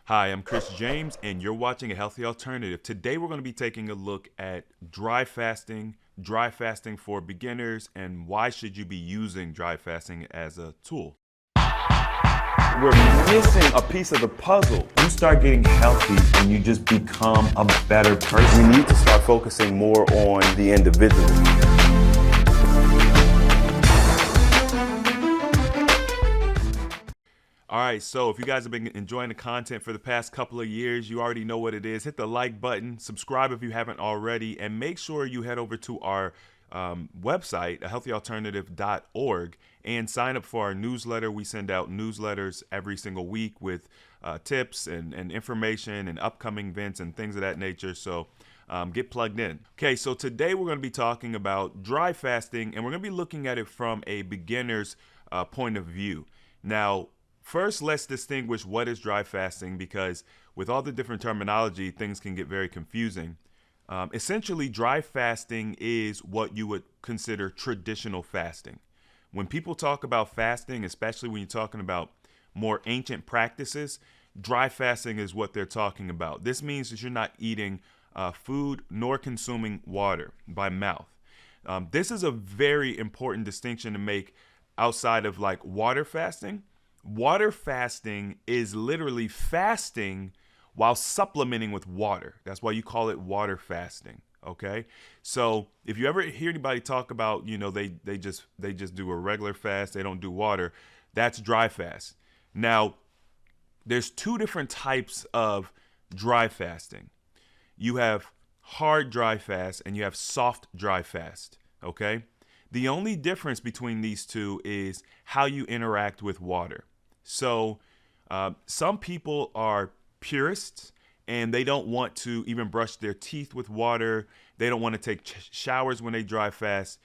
Hi, I'm Chris James, and you're watching A Healthy Alternative. Today, we're going to be taking a look at dry fasting for beginners, and why should you be using dry fasting as a tool. We're missing a piece of the puzzle. You start getting healthy and you just become a better person. We need to start focusing more on the individual. All right, so if you guys have been enjoying the content for the past couple of years, you already know what it is. Hit the like button, subscribe if you haven't already, and make sure you head over to our website, ahealthyalternative.org, and sign up for our newsletter. We send out newsletters every single week with tips and information and upcoming events and things of that nature. So get plugged in. Okay, so today we're going to be talking about dry fasting, and we're going to be looking at it from a beginner's point of view. Now, first, let's distinguish what is dry fasting, because with all the different terminology, things can get very confusing. Essentially, dry fasting is what you would consider traditional fasting. When people talk about fasting, especially when you're talking about more ancient practices, dry fasting is what they're talking about. This means that you're not eating food nor consuming water by mouth. This is a very important distinction to make outside of like water fasting. Water fasting is literally fasting while supplementing with water. That's why you call it water fasting. Okay. So if you ever hear anybody talk about, they just do a regular fast, they don't do water, that's dry fast. Now, there's two different types of dry fasting. You have hard dry fast and you have soft dry fast. Okay. The only difference between these two is how you interact with water. So some people are purists and they don't want to even brush their teeth with water. They don't want to take showers when they dry fast.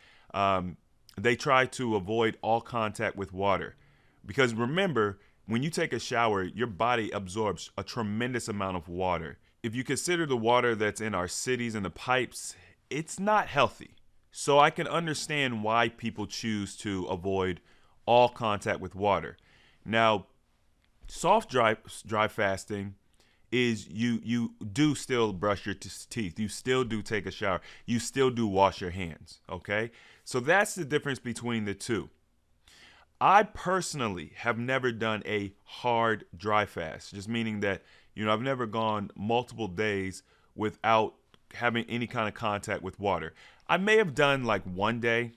They try to avoid all contact with water. Because remember, when you take a shower, your body absorbs a tremendous amount of water. If you consider the water that's in our cities and the pipes, it's not healthy. So I can understand why people choose to avoid all contact with water. Now, soft dry fasting is you do still brush your teeth. You still do take a shower. You still do wash your hands. Okay? So that's the difference between the two. I personally have never done a hard dry fast, just meaning that, I've never gone multiple days without having any kind of contact with water. I may have done like one day,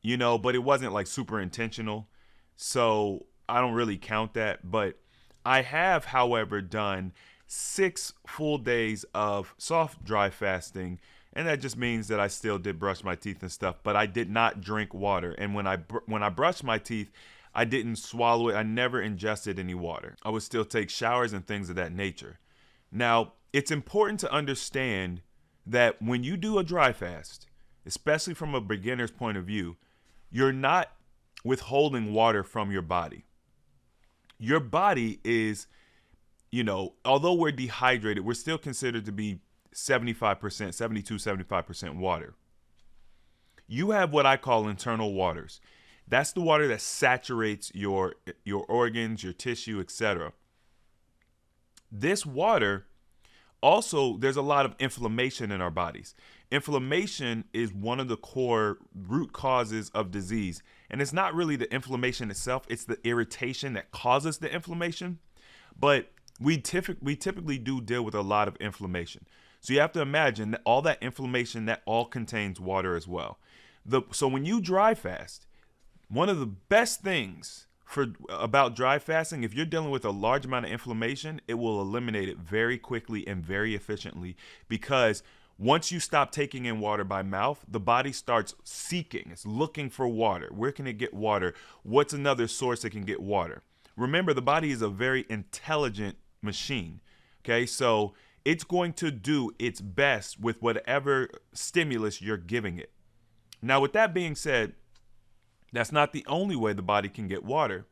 but it wasn't like super intentional. So I don't really count that. But I have, however, done 6 full days of soft dry fasting. And that just means that I still did brush my teeth and stuff, but I did not drink water. And when I brushed my teeth, I didn't swallow it. I never ingested any water. I would still take showers and things of that nature. Now, it's important to understand that when you do a dry fast, especially from a beginner's point of view, you're not withholding water from your body. Your body is, although we're dehydrated, we're still considered to be 75%, 75% water. You have what I call internal waters. That's the water that saturates your organs, your tissue, etc. This water also, there's a lot of inflammation in our bodies. Inflammation is one of the core root causes of disease. And it's not really the inflammation itself, it's the irritation that causes the inflammation. But we typically do deal with a lot of inflammation. So you have to imagine that all that inflammation, that all contains water as well. So when you dry fast, one of the best things about dry fasting, if you're dealing with a large amount of inflammation, it will eliminate it very quickly and very efficiently, because once you stop taking in water by mouth, the body starts seeking. It's looking for water. Where can it get water? What's another source that can get water? Remember, the body is a very intelligent machine. Okay, so it's going to do its best with whatever stimulus you're giving it. Now, with that being said, that's not the only way the body can get water.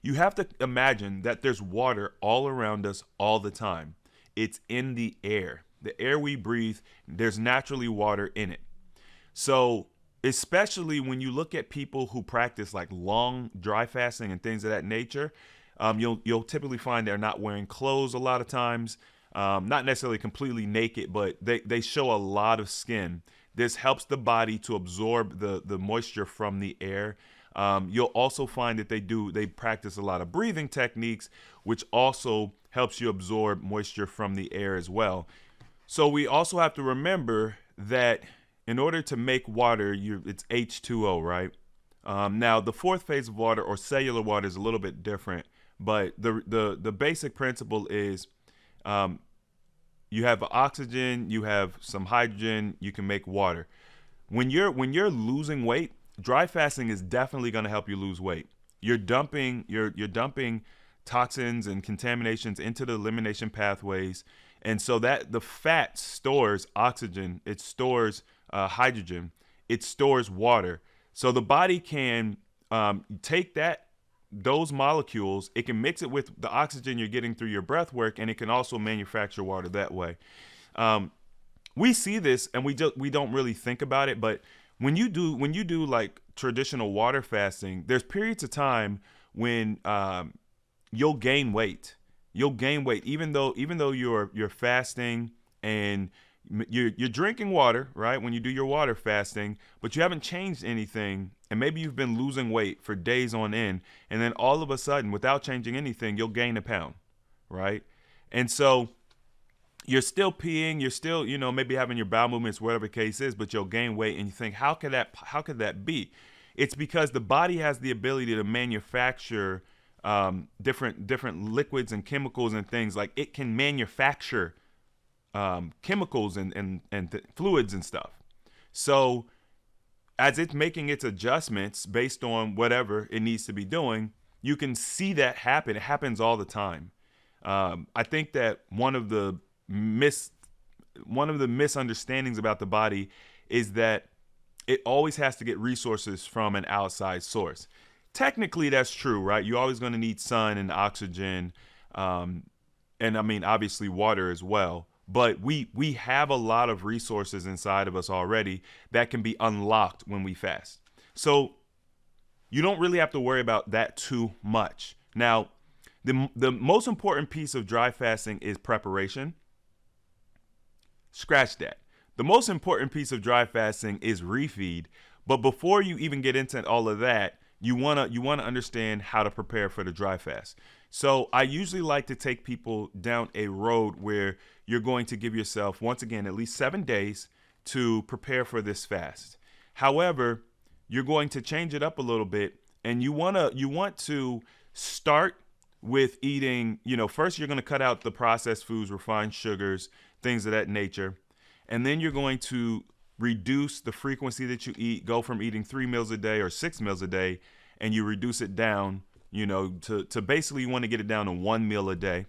You have to imagine that there's water all around us all the time. It's in the air. The air we breathe, there's naturally water in it. So especially when you look at people who practice like long dry fasting and things of that nature, You'll typically find they're not wearing clothes a lot of times, not necessarily completely naked, but they show a lot of skin. This helps the body to absorb the moisture from the air. You'll also find that they practice a lot of breathing techniques, which also helps you absorb moisture from the air as well. So we also have to remember that in order to make water, it's H2O, right? Now, the fourth phase of water, or cellular water, is a little bit different, but the basic principle is you have oxygen, you have some hydrogen, you can make water. When you're losing weight, dry fasting is definitely going to help you lose weight. You're dumping toxins and contaminations into the elimination pathways, and so that the fat stores oxygen, it stores hydrogen, it stores water. So the body can take those molecules, it can mix it with the oxygen you're getting through your breath work, and it can also manufacture water that way. We see this and we don't really think about it, but when you do like traditional water fasting, there's periods of time when you'll gain weight. You'll gain weight even though you're fasting and you're drinking water, right? When you do your water fasting, but you haven't changed anything, and maybe you've been losing weight for days on end, and then all of a sudden, without changing anything, you'll gain a pound, right? And so you're still peeing, you're still, maybe having your bowel movements, whatever the case is, but you'll gain weight, and you think, how could that be? It's because the body has the ability to manufacture different liquids and chemicals and things. Like, it can manufacture chemicals and fluids and stuff. So as it's making its adjustments based on whatever it needs to be doing, you can see that happen. It happens all the time. I think that one of the misunderstandings about the body is that it always has to get resources from an outside source. Technically, that's true, right? You're always going to need sun and oxygen, and I mean, obviously water as well. But we have a lot of resources inside of us already that can be unlocked when we fast. So you don't really have to worry about that too much. Now, the most important piece of dry fasting is preparation. Scratch that. The most important piece of dry fasting is refeed. But before you even get into all of that, you wanna understand how to prepare for the dry fast. So I usually like to take people down a road where you're going to give yourself, once again, at least 7 days to prepare for this fast. However, you're going to change it up a little bit, and you want to start with eating, first you're going to cut out the processed foods, refined sugars, things of that nature. And then you're going to reduce the frequency that you eat, go from eating 3 meals a day or 6 meals a day, and you reduce it down, to basically, you want to get it down to 1 meal a day.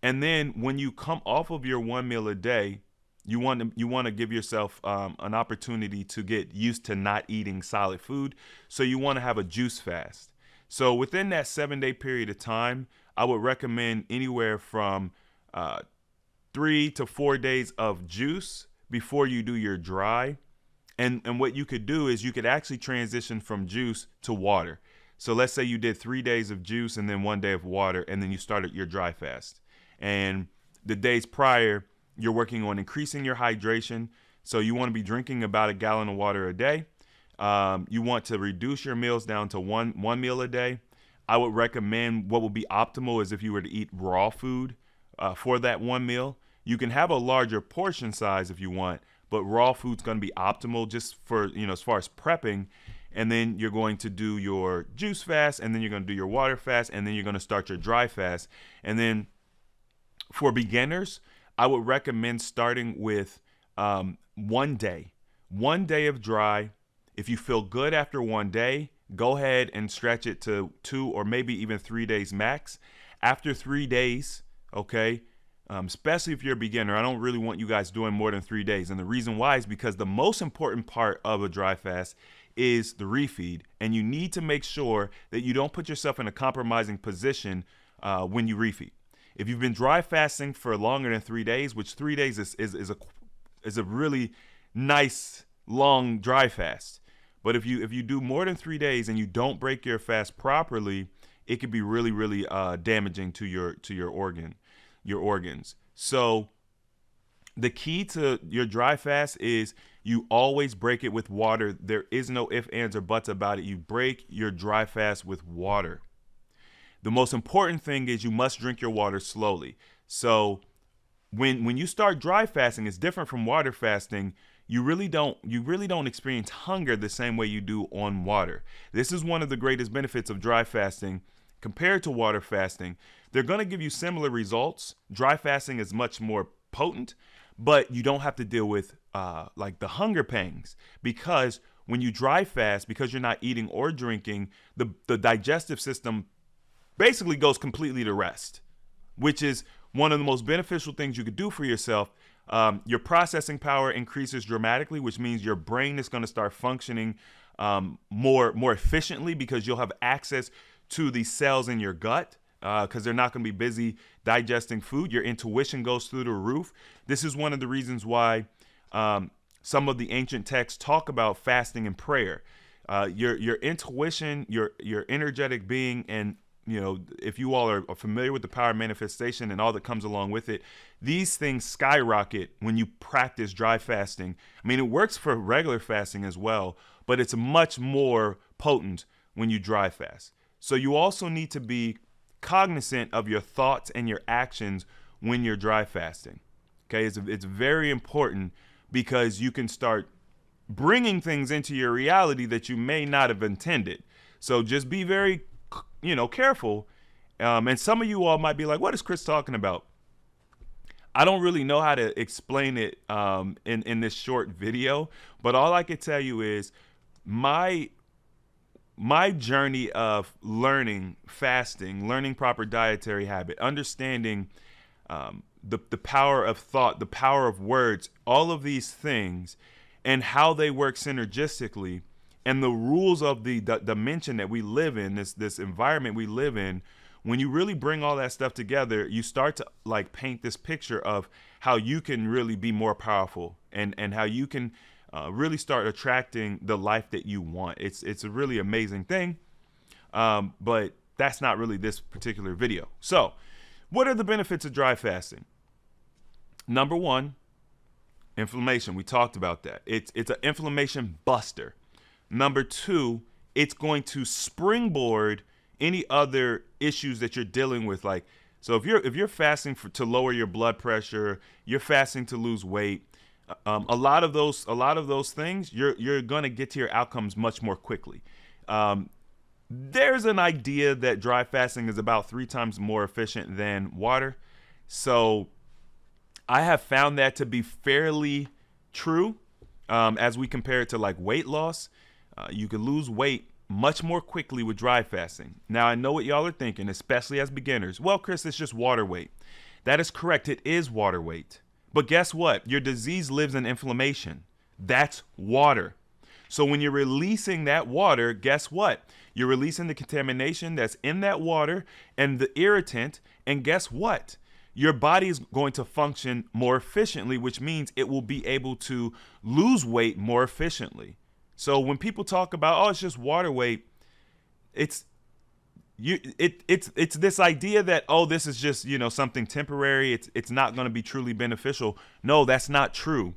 And then when you come off of your 1 meal a day, you want to give yourself an opportunity to get used to not eating solid food. So you want to have a juice fast. So within that 7-day period of time, I would recommend anywhere from 3 to 4 days of juice before you do your dry. And what you could do is you could actually transition from juice to water. So let's say you did 3 days of juice and then 1 day of water, and then you started your dry fast. And the days prior, you're working on increasing your hydration. So you want to be drinking about 1 gallon of water a day. You want to reduce your meals down to one meal a day. I would recommend, what would be optimal is if you were to eat raw food for that 1 meal. You can have a larger portion size if you want, but raw food's going to be optimal just for, as far as prepping. And then you're going to do your juice fast, and then you're going to do your water fast, and then you're going to start your dry fast. And then for beginners, I would recommend starting with 1 day. 1 day of dry. If you feel good after 1 day, go ahead and stretch it to 2 or maybe even 3 days max. After 3 days, okay, especially if you're a beginner, I don't really want you guys doing more than 3 days. And the reason why is because the most important part of a dry fast is the refeed. And you need to make sure that you don't put yourself in a compromising position when you refeed. If you've been dry fasting for longer than 3 days, which 3 days is a really nice long dry fast. But if you do more than 3 days and you don't break your fast properly, it could be really, really damaging to your organs. So the key to your dry fast is you always break it with water. There is no ifs, ands, or buts about it. You break your dry fast with water. The most important thing is you must drink your water slowly. So when you start dry fasting, it's different from water fasting. You really don't experience hunger the same way you do on water. This is one of the greatest benefits of dry fasting compared to water fasting. They're going to give you similar results. Dry fasting is much more potent, but you don't have to deal with like the hunger pangs, because when you dry fast, because you're not eating or drinking, the digestive system basically goes completely to rest, which is one of the most beneficial things you could do for yourself. Your processing power increases dramatically, which means your brain is going to start functioning more efficiently, because you'll have access to these cells in your gut, because they're not going to be busy digesting food. Your intuition goes through the roof. This is one of the reasons why some of the ancient texts talk about fasting and prayer. Your intuition, your energetic being, and if you all are familiar with the power of manifestation and all that comes along with it, these things skyrocket when you practice dry fasting. I mean, it works for regular fasting as well, but it's much more potent when you dry fast. So you also need to be cognizant of your thoughts and your actions when you're dry fasting. Okay, it's very important, because you can start bringing things into your reality that you may not have intended. So just be very careful. And some of you all might be like, what is Chris talking about? I don't really know how to explain it in this short video, but all I can tell you is my journey of learning fasting, learning proper dietary habit, understanding the power of thought, the power of words, all of these things, and how they work synergistically, and the rules of the dimension that we live in, this environment we live in. When you really bring all that stuff together, you start to like paint this picture of how you can really be more powerful, and how you can really start attracting the life that you want. It's a really amazing thing, but that's not really this particular video. So what are the benefits of dry fasting? Number one, inflammation. We talked about that. It's an inflammation buster. Number two, it's going to springboard any other issues that you're dealing with. Like, so if you're fasting to lower your blood pressure, you're fasting to lose weight, a lot of those things, you're going to get to your outcomes much more quickly. There's an idea that dry fasting is about 3 times more efficient than water. So I have found that to be fairly true. As we compare it to like weight loss, you can lose weight much more quickly with dry fasting. Now, I know what y'all are thinking, especially as beginners. Well, Chris, it's just water weight. That is correct. It is water weight. But guess what? Your disease lives in inflammation. That's water. So when you're releasing that water, guess what? You're releasing the contamination that's in that water and the irritant. And guess what? Your body is going to function more efficiently, which means it will be able to lose weight more efficiently. So when people talk about, oh, it's just water weight, it's this idea that, oh, this is just, something temporary. It's not going to be truly beneficial. No, that's not true.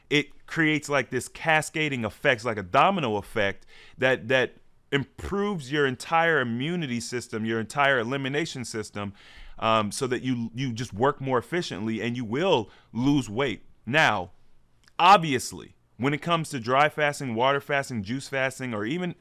It creates like this cascading effects, like a domino effect that improves your entire immunity system, your entire elimination system, so that you just work more efficiently and you will lose weight. Now, obviously, when it comes to dry fasting, water fasting, juice fasting, or even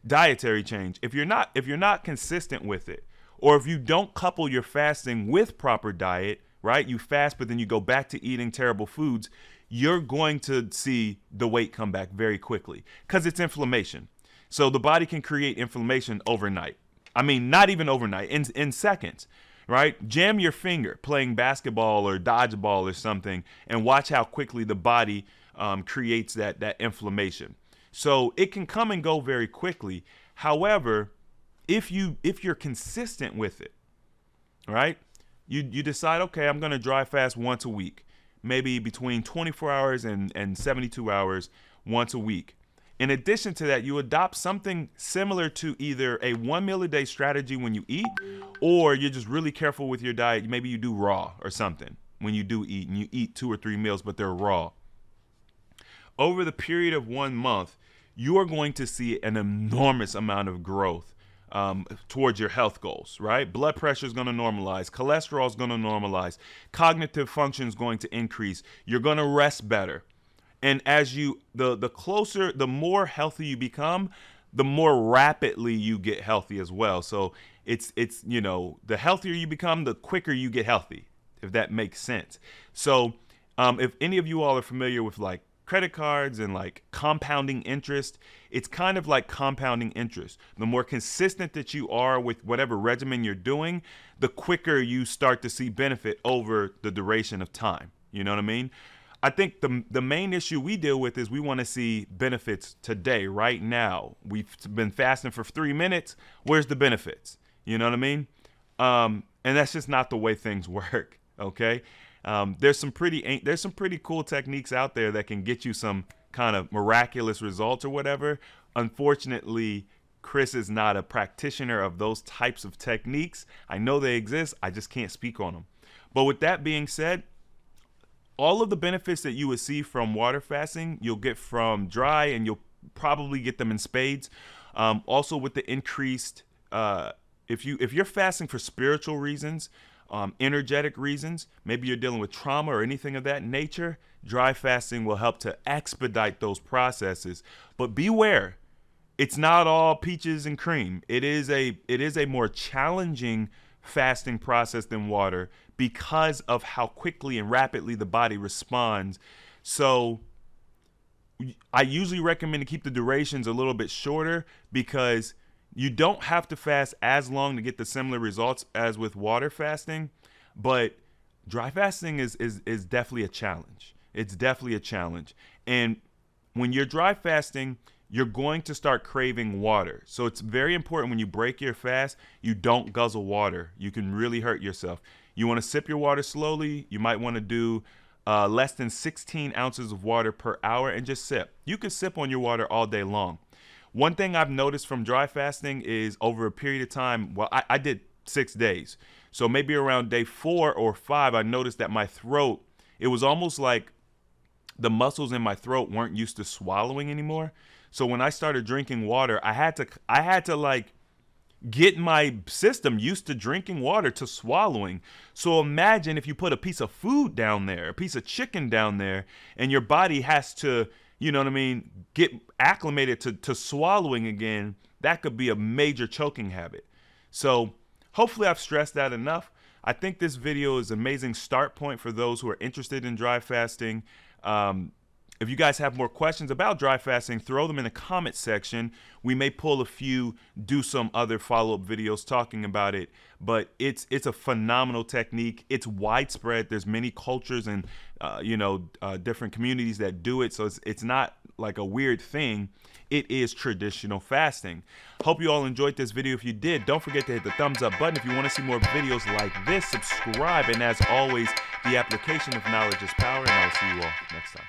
dietary change, if you're not consistent with it, or if you don't couple your fasting with proper diet, right? You fast, but then you go back to eating terrible foods, you're going to see the weight come back very quickly, because it's inflammation. So the body can create inflammation overnight. I mean, not even overnight, in seconds, right? Jam your finger playing basketball or dodgeball or something, and watch how quickly the body creates that inflammation. So it can come and go very quickly. However, if you're consistent with it, right? You decide, okay, I'm going to dry fast once a week, maybe between 24 hours and 72 hours once a week. In addition to that, you adopt something similar to either a 1 meal a day strategy when you eat, or you're just really careful with your diet. Maybe you do raw or something when you do eat, and you eat 2 or 3 meals, but they're raw. Over the period of 1 month, you are going to see an enormous amount of growth towards your health goals, right? Blood pressure is going to normalize. Cholesterol is going to normalize. Cognitive function is going to increase. You're going to rest better. And as you, the more healthy you become, the more rapidly you get healthy as well. So it's the healthier you become, the quicker you get healthy, if that makes sense. So if any of you all are familiar with like credit cards and like compounding interest, it's kind of like compounding interest. The more consistent that you are with whatever regimen you're doing, the quicker you start to see benefit over the duration of time. You know what I mean? I think the main issue we deal with is we want to see benefits today, right now. We've been fasting for 3 minutes. Where's the benefits? You know what I mean? And that's just not the way things work. Okay. There's some pretty cool techniques out there that can get you some kind of miraculous results or whatever. Unfortunately, Chris is not a practitioner of those types of techniques. I know they exist. I just can't speak on them. But with that being said, all of the benefits that you would see from water fasting, you'll get from dry, and you'll probably get them in spades. Also with the increased, if you're fasting for spiritual reasons, energetic reasons, maybe you're dealing with trauma or anything of that nature, dry fasting will help to expedite those processes. But beware, it's not all peaches and cream. It is a more challenging fasting process than water because of how quickly and rapidly the body responds. So I usually recommend to keep the durations a little bit shorter, because you don't have to fast as long to get the similar results as with water fasting, but dry fasting is definitely a challenge. It's definitely a challenge. And when you're dry fasting, you're going to start craving water. So it's very important when you break your fast, you don't guzzle water. You can really hurt yourself. You want to sip your water slowly. You might want to do less than 16 ounces of water per hour and just sip. You can sip on your water all day long. One thing I've noticed from dry fasting is over a period of time, well, I did 6 days. So maybe around day 4 or 5, I noticed that my throat, it was almost like the muscles in my throat weren't used to swallowing anymore. So when I started drinking water, I had to like get my system used to drinking water, to swallowing. So imagine if you put a piece of food down there, a piece of chicken down there, and your body has to, you know what I mean, get acclimated to swallowing again. That could be a major choking habit. So hopefully I've stressed that enough. I think this video is an amazing start point for those who are interested in dry fasting. If you guys have more questions about dry fasting, throw them in the comment section. We may pull a few, do some other follow-up videos talking about it, but it's a phenomenal technique. It's widespread. There's many cultures and different communities that do it, so it's not like a weird thing. It is traditional fasting. Hope you all enjoyed this video. If you did, don't forget to hit the thumbs up button. If you want to see more videos like this, subscribe. And as always, the application of knowledge is power, and I'll see you all next time.